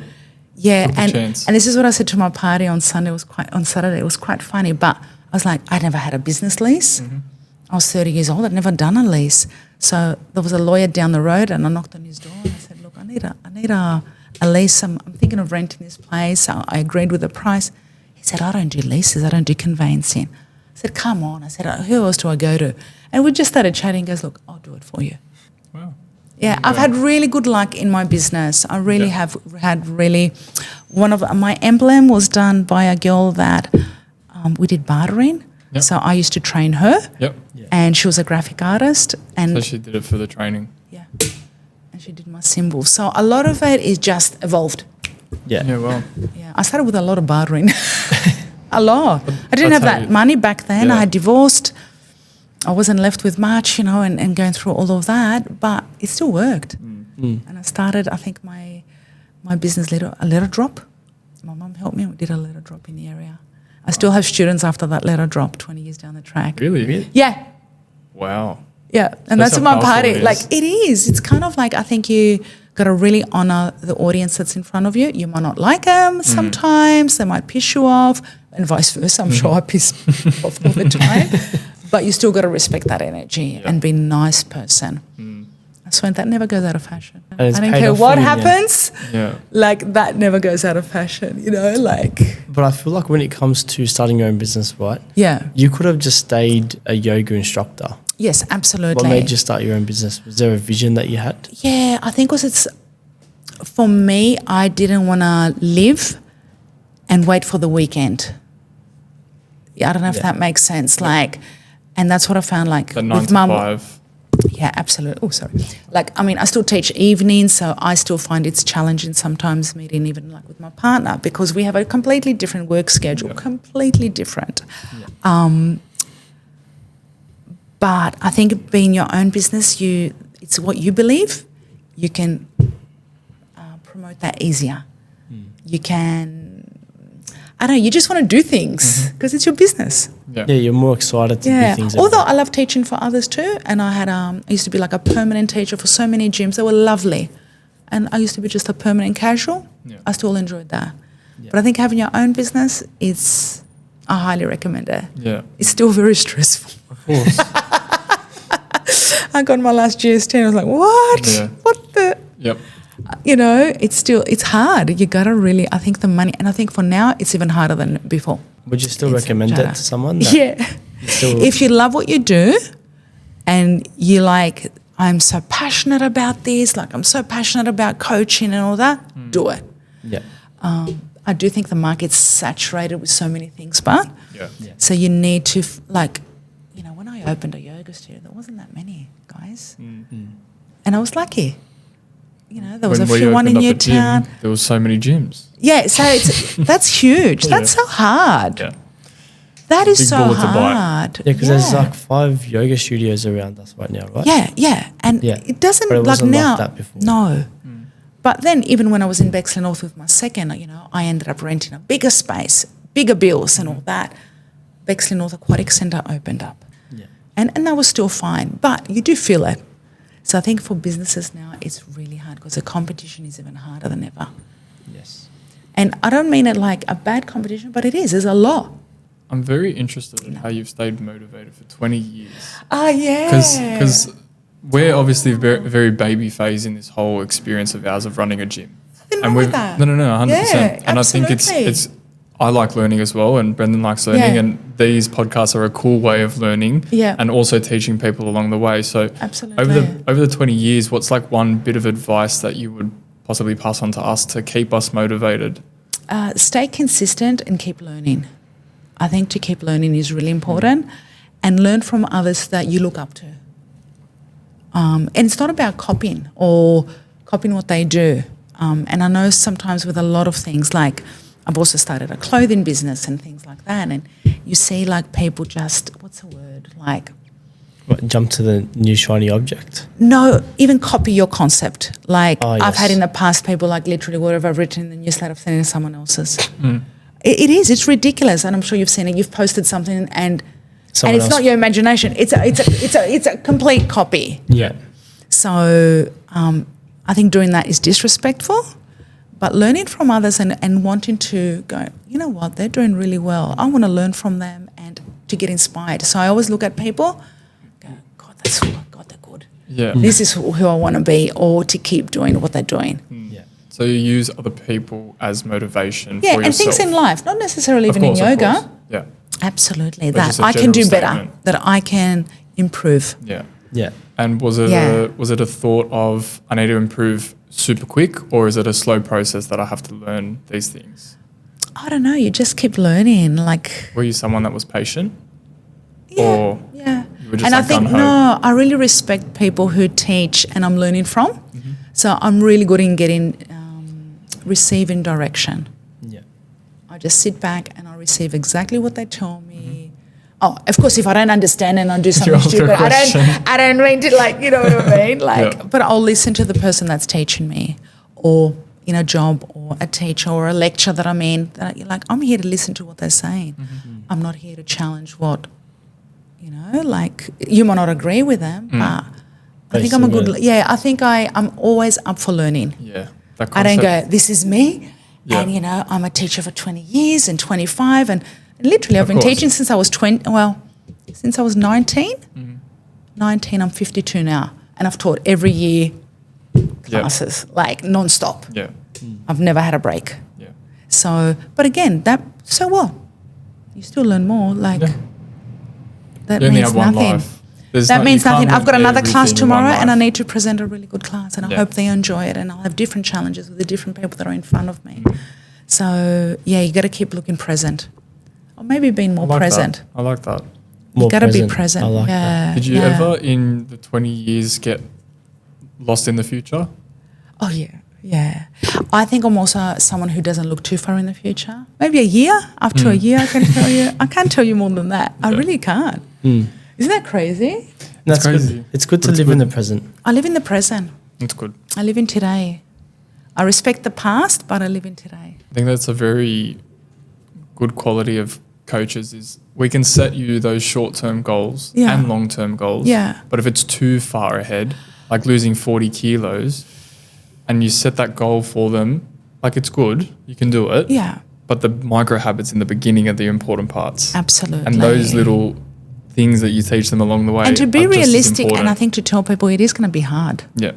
Yeah, Took the chance. and this is what I said to my party on Saturday. It was quite funny, but I was like, I'd never had a business lease. I was 30 years old. I'd never done a lease. So there was a lawyer down the road, and I knocked on his door and I said, look, I need a lease. I'm thinking of renting this place. So I agreed with the price. He said, I don't do leases. I don't do conveyancing. I said, come on. I said, who else do I go to? And we just started chatting. He goes, look, I'll do it for you. Wow. Yeah, I've had really good luck in my business. I really have had really, one of my emblem was done by a girl that we did bartering. Yep. So I used to train her, Yep. and she was a graphic artist, and So she did it for the training. yeah, and she did my symbols. So a lot of it is just evolved. Yeah. Yeah, well. Yeah, I started with a lot of bartering, a lot. I didn't have That's how that you- money back then. I Yeah. had divorced. I wasn't left with much, and going through all of that, but it still worked. And I started, I think, my business a letter drop. My mum helped me. We did a letter drop in the area. I still have students after that letter drop 20 years down the track. Really? Yeah. Wow. Yeah. And That's that's how my powerful party. it is. Like, it is. It's kind of like, I think you got to really honour the audience that's in front of you. You might not like them sometimes. They might piss you off, and vice versa. I'm sure I piss off all the time. But you still got to respect that energy and be a nice person. I swear that never goes out of fashion. And it's I don't paid care off what for you, yeah. happens. Yeah. Like, that never goes out of fashion, like, But I feel like when it comes to starting your own business, right, yeah. you could have just stayed a yoga instructor. Yes, absolutely. What made you start your own business? Was there a vision that you had? Yeah, I think for me, I didn't want to live and wait for the weekend. Yeah, I don't know if that makes sense. Like, and that's what I found, like, The 9 with to mum. 5. Yeah, absolutely. Oh, sorry. Like, I mean, I still teach evenings, so I still find it's challenging sometimes meeting even like with my partner, because we have a completely different work schedule, completely different. But I think being your own business, it's what you believe. You can promote that easier. You can, I don't know, you just want to do things because it's your business. Yeah. Yeah, you're more excited to do things. Although I love teaching for others too, and I had I used to be like a permanent teacher for so many gyms. They were lovely, and I used to be just a permanent casual. Yeah. I still enjoyed that, but I think having your own business I highly recommend it. Yeah. It's still very stressful. course. I got my last GST and I was like, what? Yeah. What the? Yep. You know, it's hard. You got to really, I think the money, and I think for now, it's even harder than before. Would you still It's recommend harder. it to someone? that Yeah. still- If you love what you do and you like, I'm so passionate about this, like I'm so passionate about coaching and all that, do it. Yeah. I do think the market's saturated with so many things, but Yeah. Yeah. so you need to, when I opened a yoga studio, there wasn't that many guys. And I was lucky. You know, there was When a we few one in opened up a gym, Newtown. there was so many gyms. Yeah, so that's huge. That's so hard. Yeah. That is Big so bullet to bite. hard. Yeah, because there's like 5 yoga studios around us right now, right? Yeah. And Yeah. it doesn't But it like wasn't like now. that before. No. But then even when I was in Bexley North with my second, I ended up renting a bigger space, bigger bills and all that. Bexley North Aquatic Centre opened up. Yeah. And that was still fine. But you do feel it. So I think for businesses now, it's really hard because the competition is even harder than ever. Yes. And I don't mean it like a bad competition, but it is. There's a lot. I'm very interested in how you've stayed motivated for 20 years. Oh, yeah. Because we're obviously very, very baby phase in this whole experience of ours of running a gym. Nothing wrong with that. No, 100%. Yeah, and I think it's I like learning as well, and Brendan likes learning, Yeah. and these podcasts are a cool way of learning, Yeah. and also teaching people along the way. So Absolutely. over the 20 years, what's like one bit of advice that you would possibly pass on to us to keep us motivated? Stay consistent and keep learning. I think to keep learning is really important, and learn from others that you look up to. And it's not about copying or copying what they do. And I know sometimes with a lot of things, like I've also started a clothing business and things like that, and you see like people just, what's the word, like, What, jump to the new shiny object. no, even copy your concept. Like Oh, I've had yes. in the past people like literally whatever I've written in the newsletter, I've sent it to someone else's. It is. It's ridiculous, and I'm sure you've seen it. You've posted something, and Someone it's else- not your imagination. It's a complete copy. Yeah. So I think doing that is disrespectful. But learning from others and wanting to go, you know what, they're doing really well. I want to learn from them and to get inspired. So I always look at people, go, God, they're good. Yeah. This is who I want to be, or to keep doing what they're doing. Yeah. So you use other people as motivation Yeah, for and yourself. things in life, not necessarily Of even course, in of yoga. course. Yeah. Absolutely, But that just a I can do general better, statement. that I can improve. Yeah. Yeah. And was it Yeah. a thought of I need to improve super quick, or is it a slow process that I have to learn these things? I don't know, you just keep learning. Like, Were you someone that was patient? yeah, Or yeah. you were just And like I think, gung-ho? no, I really respect people who teach and I'm learning from. So I'm really good in getting, receiving direction. Yeah. I just sit back and I receive exactly what they tell me. Oh, of course, if I don't understand and I do something ask the stupid, question. I don't mean to, like, you know what I mean? Like, Yeah. but I'll listen to the person that's teaching me, or in a job or a teacher or a lecture that I'm in. That you're like, I'm here to listen to what they're saying. I'm not here to challenge what, like, you might not agree with them, but I think I'm a good, Basically. I think I'm always up for learning. Yeah. That I don't concept- go, this is me, Yeah. and I'm a teacher for 20 years and 25, and literally I've Of been course. teaching since I was 19. 19, I'm 52 now, and I've taught every year classes, like non-stop. Yeah. I've never had a break. Yeah. So, but again, so what? You still learn more, like, Yeah. that You only means have one nothing. life. There's That no- means you can't nothing. I've got learn another class everything in one tomorrow and I life. need to present a really good class, and I Yeah. hope they enjoy it, and I'll have different challenges with the different people that are in front of me. So, you got to keep looking present, or maybe being I more like present. That. I like that. You got to be present. I like that. Did you yeah. ever in the 20 years get lost in the future? Oh, yeah. I think I'm also someone who doesn't look too far in the future. Maybe a year. After a year, I can tell you. I can't tell you more than that. I Yeah. really can't. Isn't that crazy? That's crazy. good. It's good to But it's live in good. the present. I live in the present. It's good. I live in today. I respect the past, but I live in today. I think that's a very good quality of coaches is we can set you those short-term goals Yeah. and long-term goals. Yeah. But if it's too far ahead, like losing 40 kilos, and you set that goal for them, like it's good, you can do it. Yeah, But the micro habits in the beginning are the important parts. absolutely. And those little things that you teach them along the way. And to be are just as realistic, and I important. think to tell people it is going to be hard. Yeah.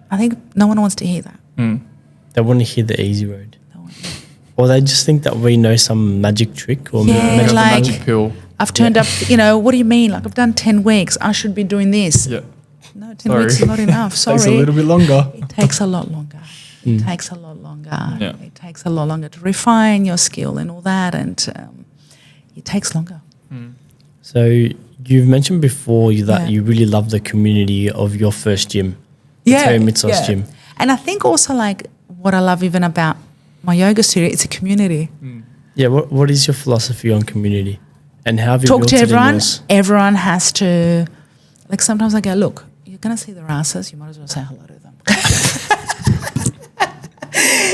I think no one wants to hear that. They want to hear the easy road. Or they just think that we know some magic trick or Yeah, That's like- the magic pill. I've turned up, what do you mean? Like, I've done 10 weeks. I should be doing this. Yeah. No, 10 Sorry. weeks is not enough. Sorry. Takes a little bit longer. It takes a lot longer. It takes a lot longer. Yeah. It takes a lot longer to refine your skill and all that. And it takes longer. So you've mentioned before that Yeah. you really love the community of your first gym. Terry Mitsos gym. And I think also, like, what I love even about my yoga studio, it's a community. Yeah, what is your philosophy on community? And how have you Talk built to it in everyone. yours? Everyone has to, like, sometimes I go, look, you're going to see their asses. You might as well say hello to them.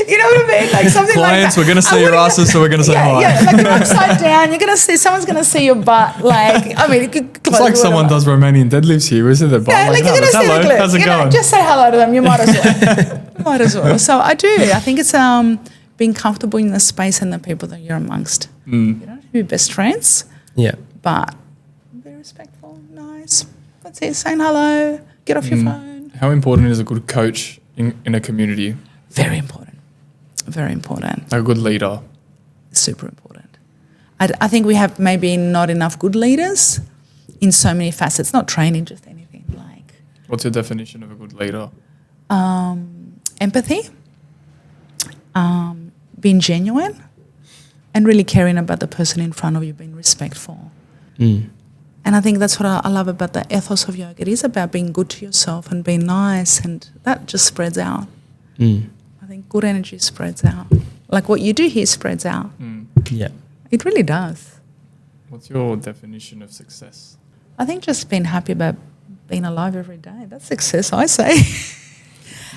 You know what I mean? Like something Clients, like that. we're going to see your asses, so we're going to say hi. Yeah, like you're upside down. You're going to see, someone's going to see your butt. Like, I mean, it could It's like someone does Romanian deadlifts here, isn't it? Yeah, like you're going to see hello, the glutes. how's it going? Just say hello to them. You might as well. You might as well. So I do. I think it's being comfortable in the space and the people that you're amongst. You don't have to be best friends, Yeah. but be respectful, nice. That's it. Saying hello. Get off your phone. How important is a good coach in a community? Very important. Very important. A good leader? Super important. I think we have maybe not enough good leaders in so many facets, not training, just anything like What's your definition of a good leader? empathy, being genuine, and really caring about the person in front of you, being respectful. And I think that's what I love about the ethos of yoga. It is about being good to yourself and being nice, and that just spreads out. I think good energy spreads out. Like what you do here spreads out. Yeah. It really does. What's your definition of success? I think just being happy about being alive every day. That's success, I say.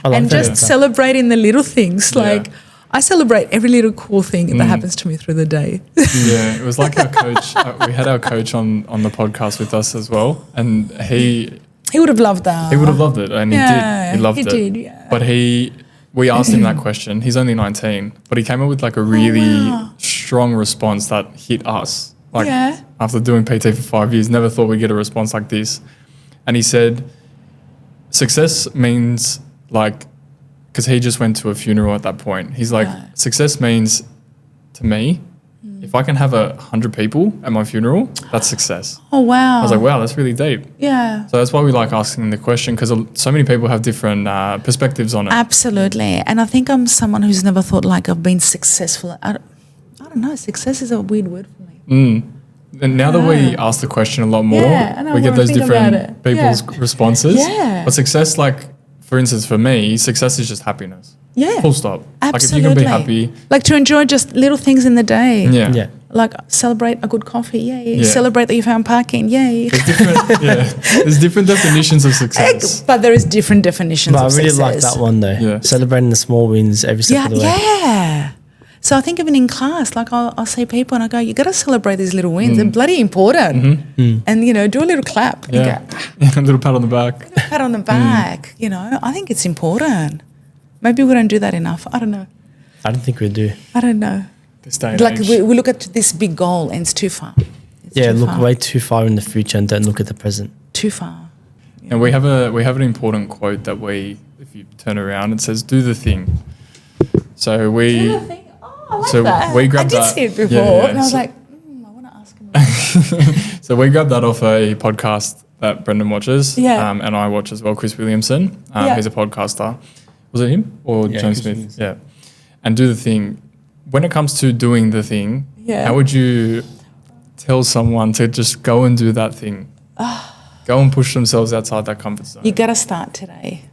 I love And that. just celebrating the little things. Yeah. Like, I celebrate every little cool thing that happens to me through the day. Yeah, it was like our coach. We had our coach on the podcast with us as well, and he He would have loved that. would have loved it, and Yeah, he did. He loved he it. did, yeah. But we asked him that question. He's only 19, but he came up with like a really strong response that hit us. Like Yeah. after doing PT for 5 years, never thought we'd get a response like this. And he said, success means like, because he just went to a funeral at that point. He's like, success means to me, if I can have 100 people at my funeral, that's success. Oh, wow. I was like, wow, that's really deep. Yeah. So that's why we like asking the question, because so many people have different perspectives on it. Absolutely. And I think I'm someone who's never thought like I've been successful. I don't know. Success is a weird word for me. And now that we ask the question a lot more, Yeah, I know, we get when I those think different about it. people's Yeah. responses. Yeah. But success, like, for instance, for me, success is just happiness. Yeah. Full stop. Absolutely. Like, if you can be happy. Like to enjoy just little things in the day. Yeah. Yeah. Like celebrate a good coffee. Yay. Yeah. Celebrate that you found parking. Yay. There's different, there's different definitions of success. But there is different definitions But I of really success. like that one though. Yeah. Celebrating the small wins every step Yeah, of the way. yeah. So I think even in class, like I'll see people and I go, you got to celebrate these little wins. They're bloody important. And, do a little clap. You Yeah. go, A little pat on the back. pat on the back. I think it's important. Maybe we don't do that enough. I don't know. I don't think we do. I don't know. This day and Like age. we look at this big goal and it's too far. It's Yeah, too look far. way too far in the future and don't look at the present. Too far. And we have an important quote that if you turn around, it says, "Do the thing." So we. Oh, I like So that. we grabbed I did that- see it before, yeah, and I was so- like, I want to ask him. About that. So we grabbed that off a podcast that Brendan watches, Yeah. and I watch as well. Chris Williamson, Yeah. he's a podcaster. Was it him or Yeah, James Chris Smith? Williamson. Yeah. And do the thing. When it comes to doing the thing, Yeah. how would you tell someone to just go and do that thing? Go and push themselves outside that comfort zone. You got to start today.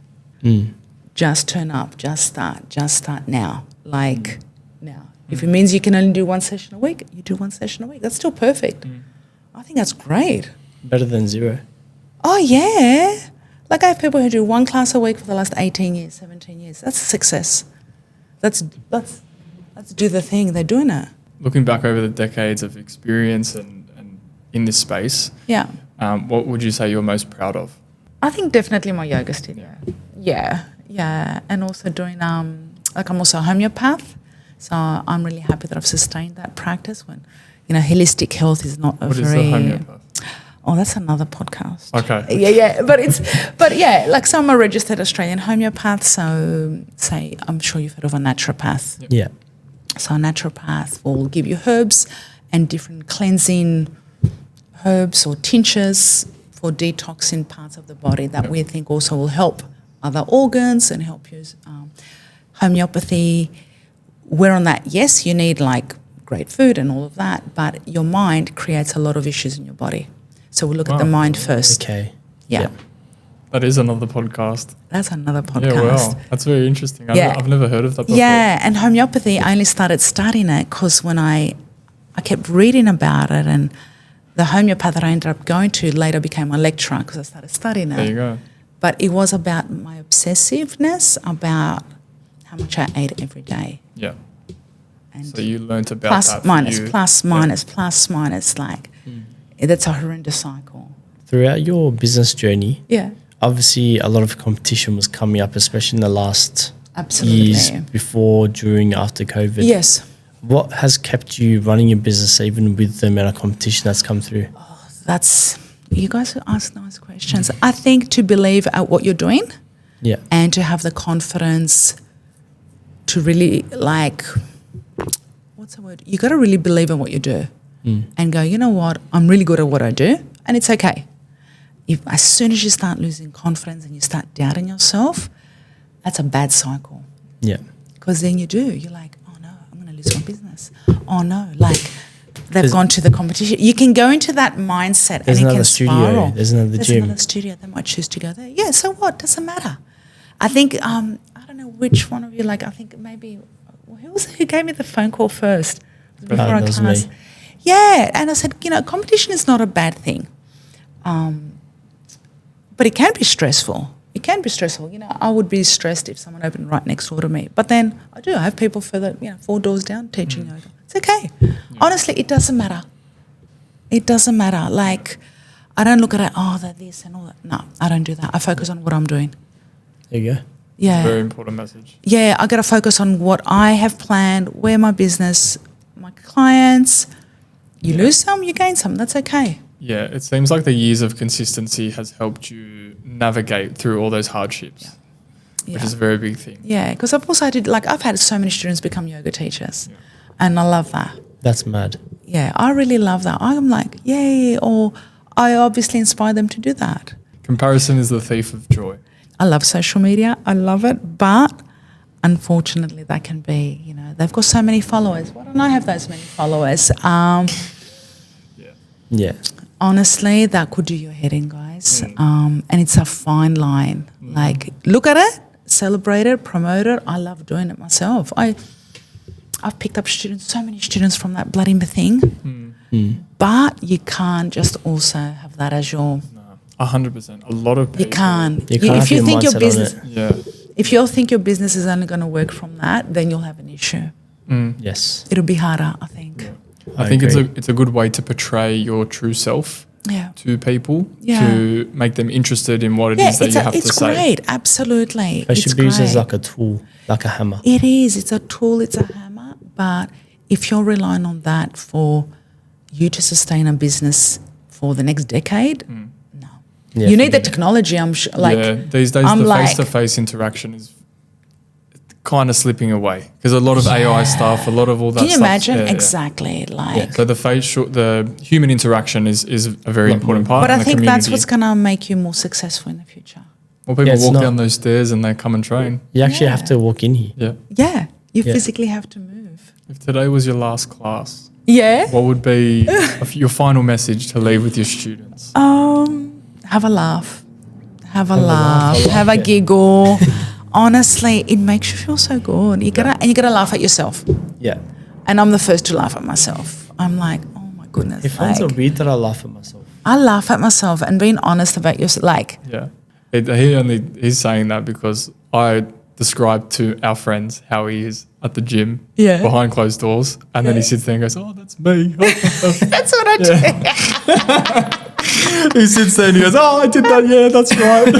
Just turn up. Just start now. Like now. If it means you can only do one session a week, you do one session a week. That's still perfect. I think that's great. Better than zero. Oh, yeah. Like I have people who do one class a week for the last 18 years, 17 years. That's a success. That's do the thing. They're doing it. Looking back over the decades of experience and in this space, Yeah. what would you say you're most proud of? I think definitely my yoga studio. Yeah. And also doing, like I'm also a homeopath. So I'm really happy that I've sustained that practice when, holistic health is not a What is very... the homeopath? Oh, that's another podcast. Okay. Yeah. Like so I'm a registered Australian homeopath. So I'm sure you've heard of a naturopath. Yeah. So a naturopath will give you herbs and different cleansing herbs or tinctures for detoxing parts of the body that we think also will help other organs and help you. Homeopathy, we're on that. Yes, you need like great food and all of that, but your mind creates a lot of issues in your body. So we'll look at the mind first. Okay. Yeah. That is another podcast. That's another podcast. Yeah, wow. That's very interesting. Yeah. I've never heard of that before. Yeah, and homeopathy, I only started studying it because when I kept reading about it, and the homeopath that I ended up going to later became my lecturer because I started studying it. There you go. But it was about my obsessiveness, about how much I ate every day. Yeah. And So you learnt about plus, that. minus, for you. plus, minus, plus, minus, like that's a horrendous cycle. Throughout your business journey, Yeah. obviously a lot of competition was coming up, especially in the last Absolutely. years before, during, after COVID. Yes. What has kept you running your business even with the amount of competition that's come through? That's, you guys ask nice questions. I think to believe at what you're doing Yeah. and to have the confidence to really like, what's the word? You got to really believe in what you do and go, you know what? I'm really good at what I do and it's okay. As soon as you start losing confidence and you start doubting yourself, that's a bad cycle. Yeah. Because then you're like, oh no, I'm going to lose my business. Oh no, like they've gone to the competition. You can go into that mindset and it can spiral. There's another gym. Another studio. They might choose to go there. Yeah, so what? Doesn't matter. I think, I don't know which one of you, like I think maybe, who gave me the phone call first? Before that our was class. me. Yeah, and I said, competition is not a bad thing. But it can be stressful. It can be stressful. I would be stressed if someone opened right next door to me. But then I have people further, 4 doors down teaching yoga. It's okay. Honestly, it doesn't matter. It doesn't matter. Like, I don't look at it, they're this and all that. No, I don't do that. I focus on what I'm doing. There you go. Yeah. Very important message. Yeah, I got to focus on what I have planned, where my business, my clients. You lose some, you gain some. That's okay. Yeah, it seems like the years of consistency has helped you navigate through all those hardships, which is a very big thing. Yeah, because I've also I've had so many students become yoga teachers, and I love that. That's mad. Yeah, I really love that. I'm like, yay, or I obviously inspire them to do that. Comparison is the thief of joy. I love social media. I love it, but unfortunately, that can be, they've got so many followers. Why don't I have those many followers? Yeah. Honestly, that could do your head in, guys. And it's a fine line. Like, look at it, celebrate it, promote it. I love doing it myself. I've picked up so many students from that bloody thing. But you can't just also have that as your... 100%. A lot of people. You can't. You can't If you have think your your mindset on business... it. Yeah. If you think your business is only going to work from that, then you'll have an issue. Yes. It'll be harder, I think. I think agree. it's a good way to portray your true self Yeah. to people Yeah. to make them interested in what it is that you have to it's say. great. Absolutely. It should be used as great. like a tool, like a hammer. It is. It's a tool. It's a hammer. But if you're relying on that for you to sustain a business for the next decade, no. Yeah, You need the forget it. technology. I'm sure. These days I'm the like- face-to-face interaction is kind of slipping away because a lot of AI stuff, a lot of all that Can you stuff. imagine? yeah, yeah. Exactly. Like. So the human interaction is a very important part. But in I the think that's community. what's going to make you more successful in the future. Well, people Yeah, it's walk not- down those stairs and they come and train. You actually have to walk in here. Yeah. Yeah. You Yeah. physically have to move. If today was your last class, Yeah. what would be your final message to leave with your students? Have a laugh. Have a laugh. Have a yeah. giggle. Honestly, it makes you feel so good. You gotta laugh at yourself. Yeah. And I'm the first to laugh at myself. I'm like, oh my goodness. It finds like, it weird that I laugh at myself. I laugh at myself and being honest about yourself. Like, Yeah. He's saying that because I described to our friends how he is at the gym Yeah. behind closed doors. And then he sits there and goes, oh, that's me. that's what I do. He sits there and he goes, "Oh, I did that. Yeah, that's right."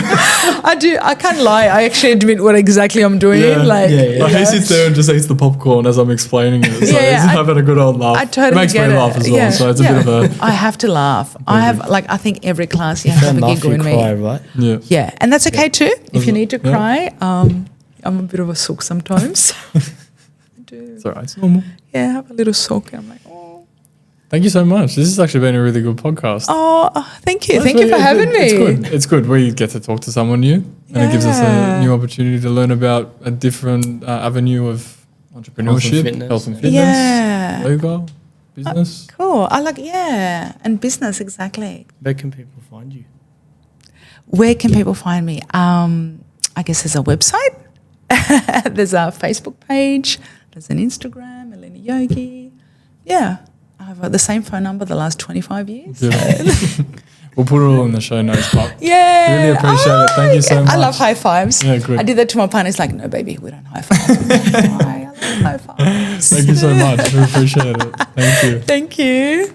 I do. I can't lie. I actually admit what exactly I'm doing. Yeah. Like, Like he sits there and just eats the popcorn as I'm explaining it. So he's having a good old laugh. I totally it makes get me it. laugh as well. So it's a bit of a I have to laugh. I think every class you have to have a laugh, giggle you in cry, me. right? yeah. Yeah, and that's okay too. If you need to Yeah. cry, I'm a bit of a sook sometimes. I do. It's all right. It's normal. Yeah, I have a little sook. I'm like, oh, Thank you so much. This has actually been a really good podcast. thank you. That's Thank you for really having me. It's good. It's good. We get to talk to someone new, and it gives us a Yeah. new opportunity to learn about a different avenue of entrepreneurship, health and fitness, Yeah. yoga, business. Cool. And business, exactly. Where can people find you? Where can people find me? I guess there's a website. There's a Facebook page. There's an Instagram, Eleni Yogi. Yeah. I have the same phone number the last 25 years. Yeah. We'll put it all in the show notes, Pop. Yeah. Really appreciate it. Thank you so much. I love high fives. Yeah, good. I did that to my partner. He's like, no, baby, we don't high five. I love high fives. Thank you so much. We appreciate it. Thank you. Thank you.